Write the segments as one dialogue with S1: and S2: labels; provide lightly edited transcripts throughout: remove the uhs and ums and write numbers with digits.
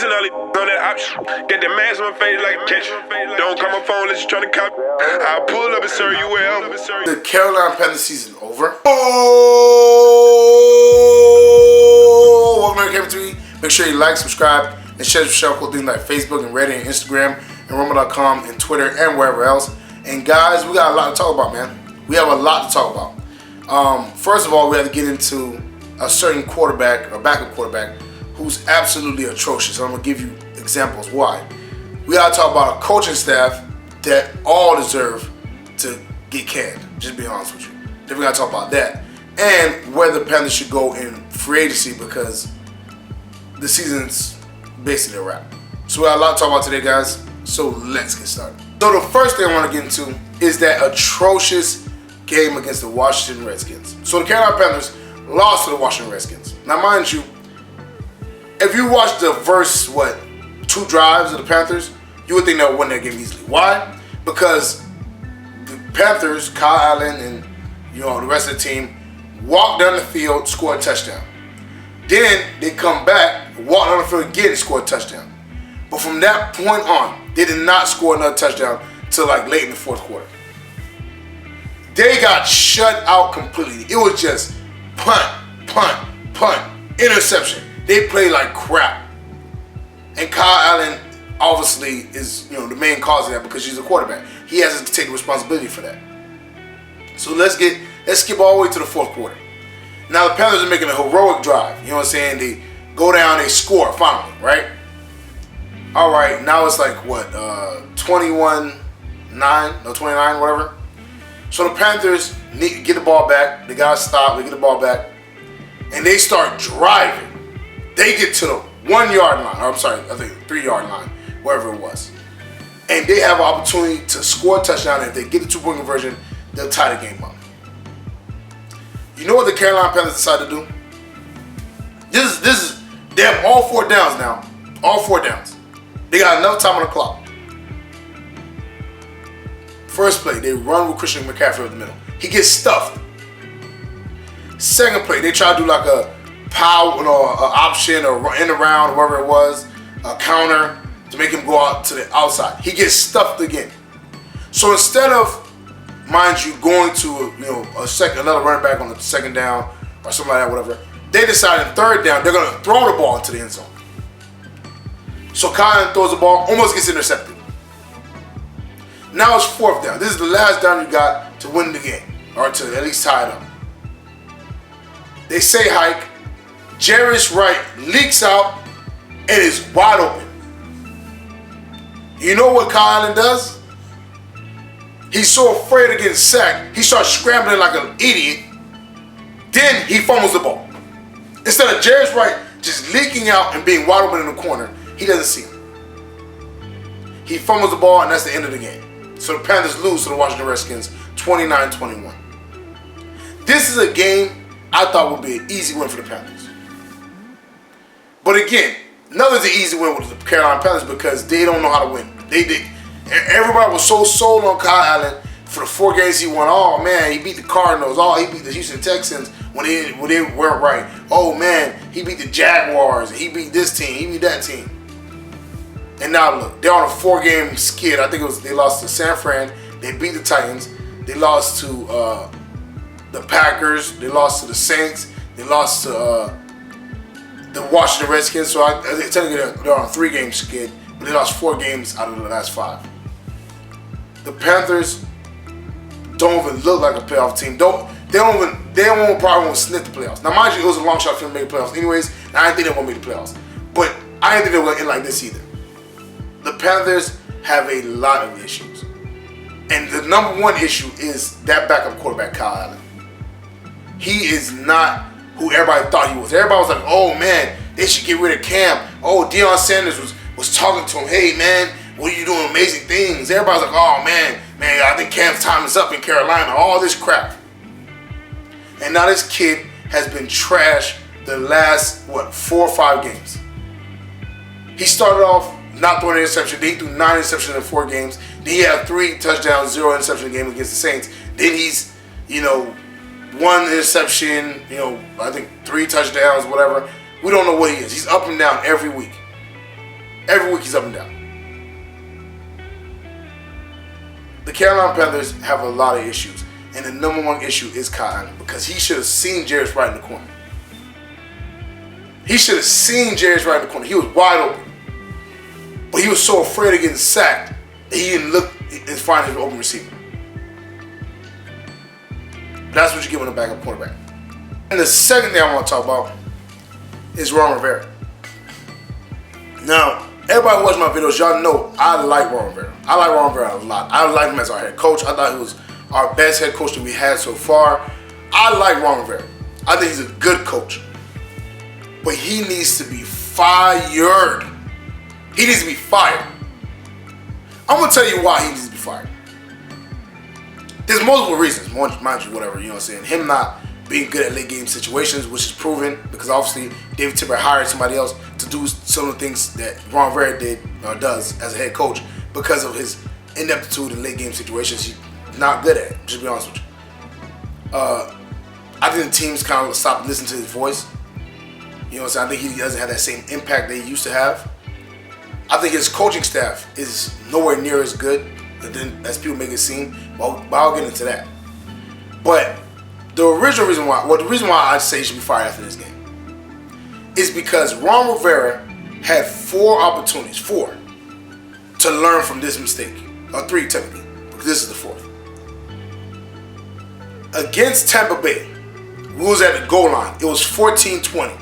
S1: and all these on that option. Get the mask on my face like a catch. Don't call my phone unless you tryna cop. I'll pull up and serve you well.
S2: The Carolina Panthers season over. Oh, welcome to LCameraTV. Make sure you like, subscribe, and share cool things like Facebook and Reddit and Instagram and Rumble.com and Twitter and wherever else. And guys, we got a lot to talk about, man. We have a lot to talk about. First of all, we have to get into a certain quarterback or backup quarterback who's absolutely atrocious. I'm gonna give you examples why. We gotta talk about a coaching staff that all deserve to get canned. Just being honest with you. Then we gotta talk about that and where the Panthers should go in free agency because the season's basically a wrap. So we got a lot to talk about today, guys. So let's get started. So the first thing I want to get into is that atrocious game against the Washington Redskins. So the Carolina Panthers lost to the Washington Redskins. Now, mind you, if you watch the first, 2 drives of the Panthers, you would think they'll win that game easily. Why? Because the Panthers, Kyle Allen and the rest of the team, walk down the field, score a touchdown. Then they come back, walk down the field again and score a touchdown. But from that point on, they did not score another touchdown till like late in the fourth quarter. They got shut out completely. It was just punt, interception. They played like crap. And Kyle Allen obviously is the main cause of that because he's a quarterback. He has to take responsibility for that. So let's skip all the way to the fourth quarter. Now the Panthers are making a heroic drive. You know what I'm saying? They go down, they score finally, right? All right, now it's like 29, whatever. So the Panthers need to get the ball back. They gotta stop. They get the ball back, and they start driving. They get to the 1 yard line. Or I'm sorry, I think 3 yard line, wherever it was, and they have an opportunity to score a touchdown. And if they get the 2-point conversion, they'll tie the game up. You know what the Carolina Panthers decided to do? This is they have all 4 downs now. All 4 downs. They got enough time on the clock. First play, they run with Christian McCaffrey over the middle. He gets stuffed. Second play, they try to do like a power, an option or in around, whatever it was, a counter to make him go out to the outside. He gets stuffed again. So instead of, mind you, going to another running back on the second down or something like that, whatever, they decide in third down they're gonna throw the ball into the end zone. So Kyle throws the ball, almost gets intercepted. Now it's 4th down. This is the last down you got to win the game, or to at least tie it up. They say hike. Jarius Wright leaks out and is wide open. You know what Kyle Allen does? He's so afraid of getting sacked, he starts scrambling like an idiot. Then he fumbles the ball. Instead of Jarius Wright just leaking out and being wide open in the corner, he doesn't see him. He fumbles the ball, and that's the end of the game. So the Panthers lose to the Washington Redskins 29-21. This is a game I thought would be an easy win for the Panthers. But again, another's an easy win with the Carolina Panthers because they don't know how to win. Everybody was so sold on Kyle Allen for the 4 games he won. Oh man, he beat the Cardinals. Oh, he beat the Houston Texans when they weren't right. Oh man, he beat the Jaguars. He beat this team. He beat that team. And now look, they're on a 4-game skid. I think they lost to San Fran. They beat the Titans. They lost to the Packers. They lost to the Saints. They lost to the Washington Redskins. So technically they're on a 3-game skid, but they lost 4 games out of the last 5. The Panthers don't even look like a playoff team. They probably won't sniff the playoffs. Now mind you, it was a long shot for them to make the playoffs anyways, and I didn't think they won't make the playoffs. But I didn't think they were going to end like this either. The Panthers have a lot of issues. And the number 1 issue is that backup quarterback, Kyle Allen. He is not who everybody thought he was. Everybody was like, oh man, they should get rid of Cam. Oh, Deion Sanders was talking to him. Hey man, what are you doing? Amazing things. Everybody's like, oh man, I think Cam's time is up in Carolina. All this crap. And now this kid has been trashed the last, 4 or 5 games. He started off not throwing an interception. Then he threw 9 interceptions in 4 games. Then he had 3 touchdowns, 0 interception game against the Saints. Then he's, 1 interception, I think 3 touchdowns, whatever. We don't know what he is. He's up and down every week. Every week he's up and down. The Carolina Panthers have a lot of issues. And the number one issue is Kyle Allen, because he should have seen Jarius Wright in the corner. He should have seen Jarius Wright in the corner. He was wide open. But he was so afraid of getting sacked that he didn't look and find his open receiver. That's what you get when a backup quarterback. And the second thing I want to talk about is Ron Rivera. Now, everybody watch my videos, y'all know I like Ron Rivera. I like Ron Rivera a lot. I like him as our head coach. I thought he was our best head coach that we had so far. I like Ron Rivera. I think he's a good coach. But he needs to be fired. He needs to be fired. I'm going to tell you why he needs to be fired. There's multiple reasons, mind you, whatever, you know what I'm saying. Him not being good at late game situations, which is proven, because obviously David Tepper hired somebody else to do some of the things that Ron Rivera did or does as a head coach because of his ineptitude in late game situations. He's not good at it, just to be honest with you. I think the teams kind of stopped listening to his voice. You know what I'm saying? I think he doesn't have that same impact that he used to have. I think his coaching staff is nowhere near as good as people make it seem. Well, I'll get into that. But the reason why I say he should be fired after this game is because Ron Rivera had 4 opportunities, to learn from this mistake. Or 3 technically, because this is the 4th. Against Tampa Bay, we was at the goal line. It was 14-20.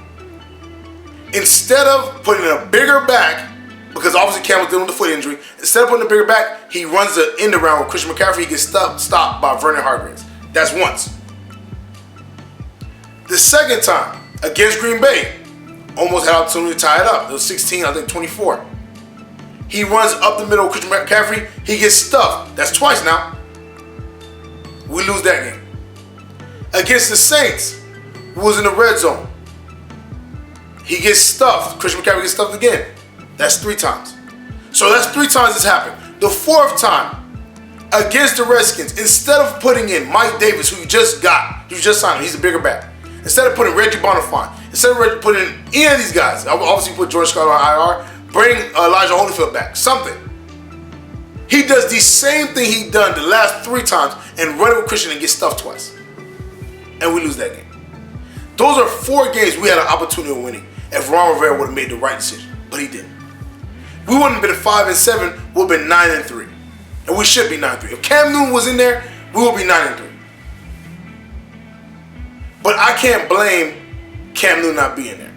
S2: Instead of putting a bigger back, because obviously Cam was dealing with the foot injury, instead of putting a bigger back, he runs the end around with Christian McCaffrey. He gets stopped by Vernon Hargreaves. That's once. The second time, against Green Bay, almost had an opportunity to tie it up. It was 16, I think 24. He runs up the middle with Christian McCaffrey. He gets stuffed. That's twice now. We lose that game. Against the Saints, who was in the red zone, he gets stuffed. Christian McCaffrey gets stuffed again. That's 3 times. So that's 3 times this happened. The 4th time, against the Redskins, instead of putting in Mike Davis, who you just signed him, he's a bigger back. Instead of putting Reggie Bonifant, instead of putting in any of these guys, obviously put George Scott on IR, bring Elijah Holyfield back, something. He does the same thing he done the last 3 times and run it with Christian and get stuffed twice. And we lose that game. Those are 4 games we had an opportunity of winning if Ron Rivera would have made the right decision, but he didn't. We wouldn't have been 5-7, we would have been 9-3. And we should be 9-3. If Cam Newton was in there, we would be 9-3. But I can't blame Cam Newton not being there.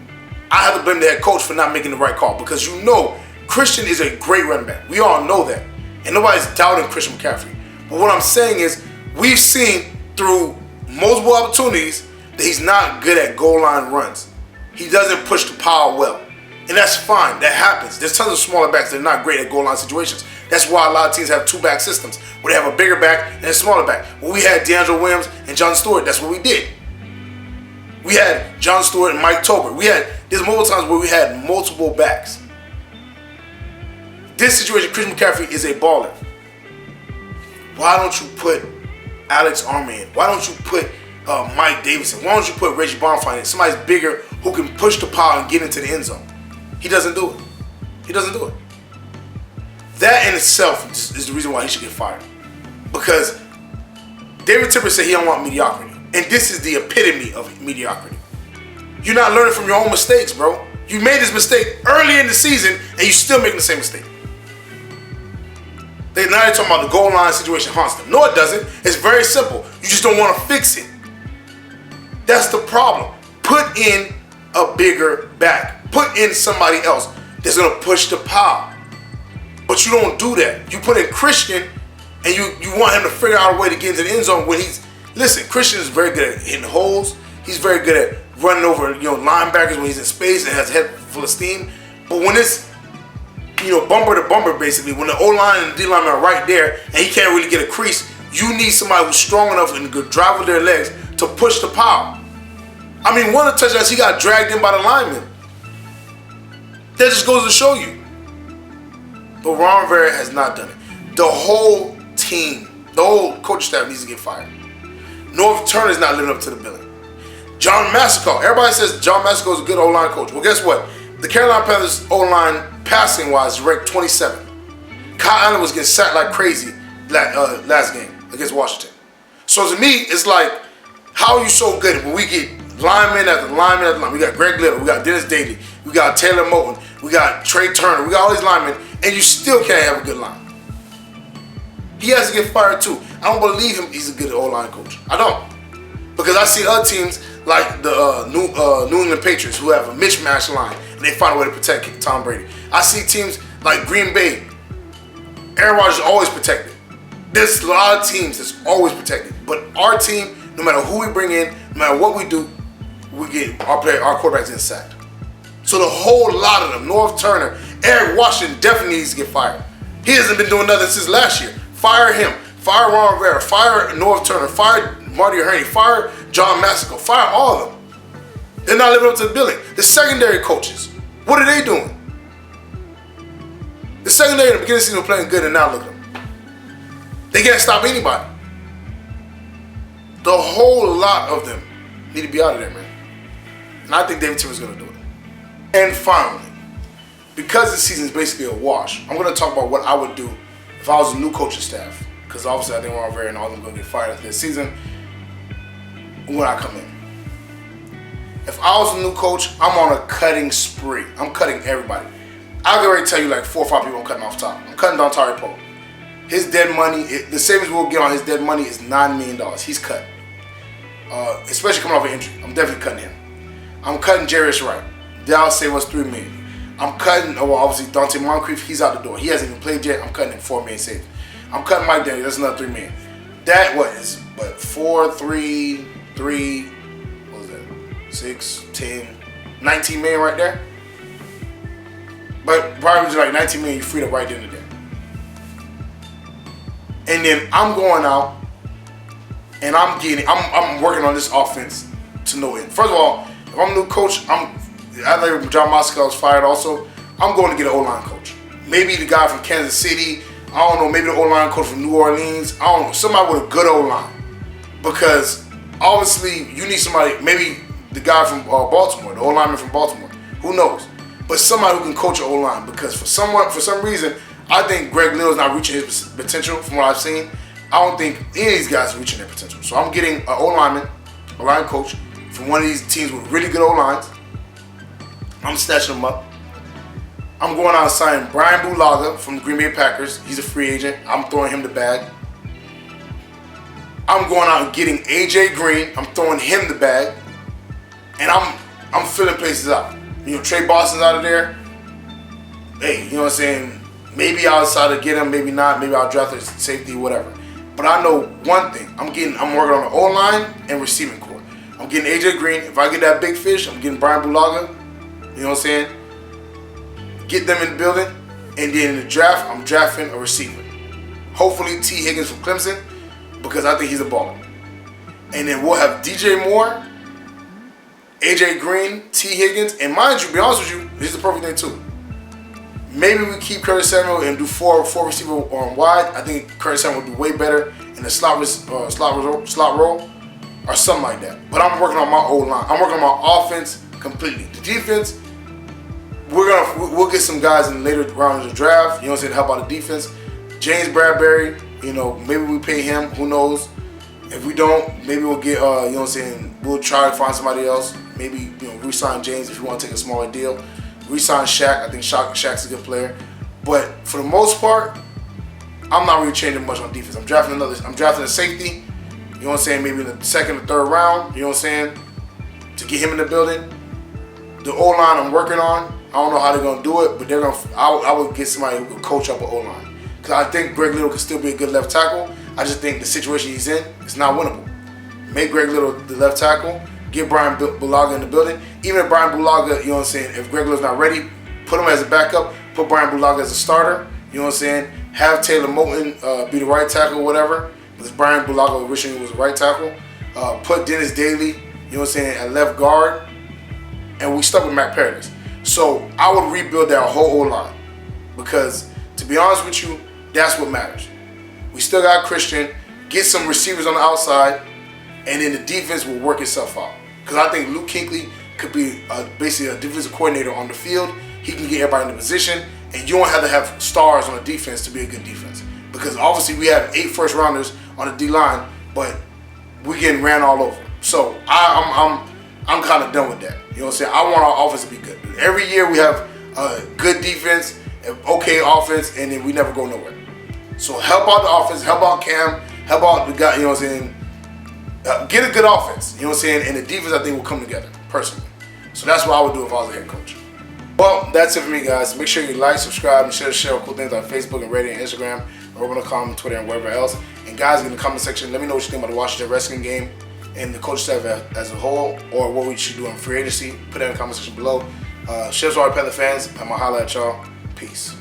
S2: I have to blame the head coach for not making the right call, because you know Christian is a great running back. We all know that. And nobody's doubting Christian McCaffrey. But what I'm saying is, we've seen through multiple opportunities that he's not good at goal line runs. He doesn't push the power well. And that's fine. That happens. There's tons of smaller backs that are not great at goal line situations. That's why a lot of teams have 2-back systems, where they have a bigger back and a smaller back. When we had DeAndre Williams and John Stewart, that's what we did. We had John Stewart and Mike Tolbert. There's multiple times where we had multiple backs. This situation, Christian McCaffrey is a baller. Why don't you put Alex Armah in? Why don't you put Mike Davidson? Why don't you put Reggie Bonifant in? Somebody's bigger who can push the power and get into the end zone. He doesn't do it. He doesn't do it. That in itself is the reason why he should get fired. Because David Tepper said he don't want mediocrity. And this is the epitome of mediocrity. You're not learning from your own mistakes, bro. You made this mistake early in the season and you're still making the same mistake. Now they're talking about the goal line situation haunts them. No, it doesn't. It's very simple. You just don't want to fix it. That's the problem. Put in a bigger back. Put in somebody else that's going to push the power. But you don't do that. You put in Christian and you want him to figure out a way to get into the end zone when he's... Listen, Christian is very good at hitting holes. He's very good at running over, linebackers when he's in space and has a head full of steam. But when it's, bumper to bumper, basically, when the O-line and the D-line are right there and he can't really get a crease, you need somebody who's strong enough and can drive with their legs to push the power. I mean, one of the touchdowns, he got dragged in by the lineman. That just goes to show you. But Ron Rivera has not done it. The whole team, the whole coach staff needs to get fired. Norv Turner's not living up to the billing. John Massico. Everybody says John Massico is a good O-line coach. Well, guess what? The Carolina Panthers O-line passing wise, ranked 27. Kyle Allen was getting sacked like crazy last game against Washington. So to me, it's like, how are you so good when we get lineman after lineman after lineman? We got Greg Little, we got Dennis Daly, we got Taylor Moton, we got Trey Turner, we got all these linemen, and you still can't have a good line. He has to get fired too. I don't believe him. He's a good O-line coach. I don't, because I see other teams like the New England Patriots who have a mismatched line and they find a way to protect Tom Brady. I see teams like Green Bay. Aaron Rodgers is always protected. There's a lot of teams that's always protected, but our team, no matter who we bring in, no matter what we do, we get our quarterbacks getting sacked. So the whole lot of them, North Turner, Eric Washington definitely needs to get fired. He hasn't been doing nothing since last year. Fire him. Fire Ron Rivera. Fire North Turner. Fire Marty Herney. Fire John Massico. Fire all of them. They're not living up to the billing. The secondary coaches, what are they doing? The secondary in the beginning of the season were playing good, and now look at them. They can't stop anybody. The whole lot of them need to be out of there, man. And I think David Tepper's going to do it. And finally, because the season is basically a wash, I'm going to talk about what I would do if I was a new coaching staff. Because obviously I think Ron Rivera and all of them are going to get fired after this season when I come in. If I was a new coach, I'm on a cutting spree. I'm cutting everybody. I can already tell you like 4 or 5 people I'm cutting off top. I'm cutting down Tari Poe. His dead money, the savings we'll get on his dead money is $9 million. He's cut. Especially coming off an injury. I'm definitely cutting him. I'm cutting Jarius Wright. That'll save us $3 million. I'm cutting, obviously Dante Moncrief, he's out the door. He hasn't even played yet. I'm cutting him $4 million saved. I'm cutting Mike Daniels, that's another $3 million. That was, 4, 3, 3, what was that? 6, 10, 19 million right there. But probably just like 19 million you freed up right then and there. And then I'm going out and I'm working on this offense to no end. First of all, if I'm a new coach, I think John Moscow was fired also. I'm going to get an O-line coach. Maybe the guy from Kansas City. I don't know, maybe the O-line coach from New Orleans. I don't know, somebody with a good O-line. Because obviously you need somebody, maybe the guy from Baltimore, the O-lineman from Baltimore. Who knows? But somebody who can coach an O-line. Because for some reason, I think Greg Little's not reaching his potential from what I've seen. I don't think any of these guys are reaching their potential. So I'm getting an O-lineman, O-line coach from one of these teams with really good O-lines. I'm snatching them up. I'm going out and signing Brian Bulaga from the Green Bay Packers. He's a free agent. I'm throwing him the bag. I'm going out and getting AJ Green. I'm throwing him the bag. And I'm filling places out. You know, Trey Boston's out of there. Hey, you know what I'm saying? Maybe I'll decide to get him, maybe not. Maybe I'll draft a safety, whatever. But I know one thing. I'm working on the O-line and receiving core. I'm getting AJ Green. If I get that big fish, I'm getting Brian Bulaga. You know what I'm saying? Get them in the building. And then in the draft, I'm drafting a receiver. Hopefully T. Higgins from Clemson, because I think he's a baller. And then we'll have DJ Moore, AJ Green, T. Higgins, and mind you, to be honest with you, this is the perfect thing too. Maybe we keep Curtis Samuel and do four receiver on wide. I think Curtis Samuel will do way better in the slot roll or something like that. But I'm working on my O-line. I'm working on my offense completely. The defense, we'll get some guys in the later rounds of the draft. You know what I'm saying? To help out the defense. James Bradbury, you know, maybe we pay him. Who knows? If we don't, maybe we'll get, you know what I'm saying? We'll try to find somebody else. Maybe, you know, re-sign James if you want to take a smaller deal. Re-sign Shaq. I think Shaq's a good player. But for the most part, I'm not really changing much on defense. I'm drafting a safety. You know what I'm saying? Maybe in the second or third round. You know what I'm saying? To get him in the building. The O-line I'm working on. I don't know how they're gonna do it, but I would get somebody who could coach up an O-line. Because I think Greg Little could still be a good left tackle. I just think the situation he's in is not winnable. Make Greg Little the left tackle. Get Brian Bulaga in the building. Even if Brian Bulaga, you know what I'm saying, if Greg Little's not ready, put him as a backup. Put Brian Bulaga as a starter. You know what I'm saying? Have Taylor Moton be the right tackle or whatever. Because Brian Bulaga originally was a right tackle. Put Dennis Daly, you know what I'm saying, at left guard. And we stuck with Mac Paradis. So I would rebuild that whole O-line. Because to be honest with you, that's what matters. We still got Christian. Get some receivers on the outside. And then the defense will work itself out. Because I think Luke Kuechly could be basically a defensive coordinator on the field. He can get everybody in the position. and you don't have to have stars on the defense to be a good defense. Because obviously we have 8 first rounders on the D-line, but we're getting ran all over. So I'm kind of done with that. You know what I'm saying? I want our offense to be good. Every year we have a good defense, an okay offense, and then we never go nowhere. So help out the offense, help out Cam, help out the guy, you know what I'm saying? Get a good offense, you know what I'm saying? And the defense, I think, will come together, personally. So that's what I would do if I was a head coach. Well, that's it for me, guys. Make sure you like, subscribe, and share cool things on Facebook and Reddit and Instagram, Urban.com, Twitter, and wherever else. And guys, in the comment section, let me know what you think about the Washington Redskins game and the coach staff as a whole, or what we should do in free agency. Put that in the comment section below. Share with all the Panther fans. I'm going to holler at y'all. Peace.